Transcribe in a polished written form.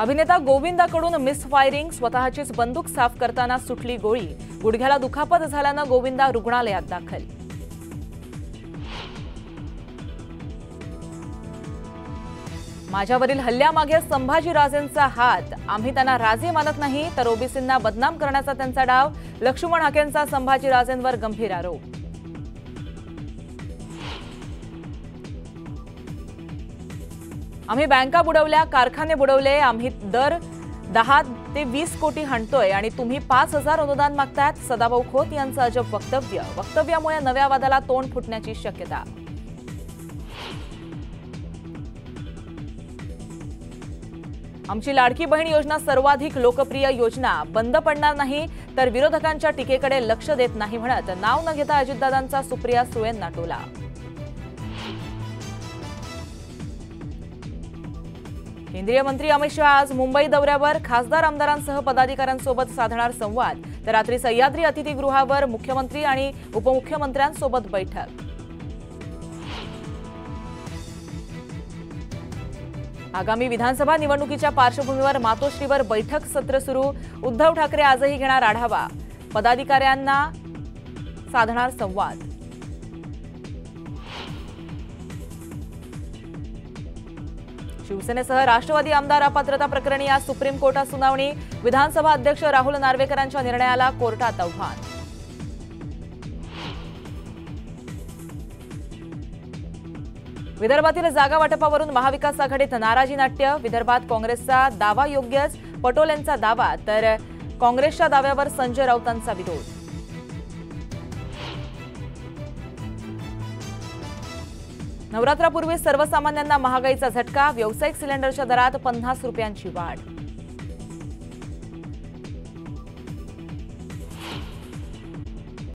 अभिनेता गोविंदाकडून मिसफायरिंग, स्वतःचीच बंदूक साफ करताना सुटली गोळी, गुडघ्याला दुखापत झाल्यानं गोविंदा रुग्णालयात दाखल. माझ्यावरील हल्ल्यामागे संभाजीराजेंचा हात, आम्ही त्यांना राजे मानत नाही तर ओबीसींना बदनाम करण्याचा त्यांचा डाव, लक्ष्मण हाकेंचा संभाजीराजेंवर गंभीर आरोप. आम्ही बँका बुडवल्या, कारखाने बुडवले, आम्ही दर 10 ते 20 कोटी हणतोय आणि तुम्ही 5,000 अनुदान मागतायत. सदाभाऊ खोत यांचं अजब वक्तव्य, वक्तव्यामुळे नव्या वादाला तोंड फुटण्याची शक्यता. आमची लाडकी बहीण योजना सर्वाधिक लोकप्रिय योजना, बंद पडणार नाही तर विरोधकांच्या टीकेकडे लक्ष देत नाही म्हणत नाव न घेता अजितदादांचा सुप्रिया सुळेंना टोला. केंद्रीय मंत्री अमित शहा आज मुंबई दौऱ्यावर, खासदार आमदारांसह पदाधिकाऱ्यांसोबत साधणार संवाद, तर रात्री सह्याद्री अतिथीगृहावर मुख्यमंत्री आणि उपमुख्यमंत्र्यांसोबत बैठक. आगामी विधानसभा निवडणुकीच्या पार्श्वभूमीवर मातोश्रीवर बैठक सत्र सुरू, उद्धव ठाकरे आजही घेणार आढावा, पदाधिकाऱ्यांना साधणार संवाद. शिवसेनेसह राष्ट्रवादी आमदार अपात्रता प्रकरणी आज सुप्रीम कोर्टात सुनावणी, विधानसभा अध्यक्ष राहुल नार्वेकरांच्या निर्णयाला कोर्टात आव्हान. विदर्भातील जागा वाटपावरून महाविकास आघाडीत नाराजी नाट्य, विदर्भात काँग्रेसचा दावा योग्यच, पटोलेंचा दावा, तर काँग्रेसच्या दाव्यावर संजय राऊतांचा विरोध. नवरात्रापूर्वी सर्वसामान्यांना महागाईचा झटका, व्यावसायिक सिलेंडरच्या दरात 50 रुपयांची वाढ.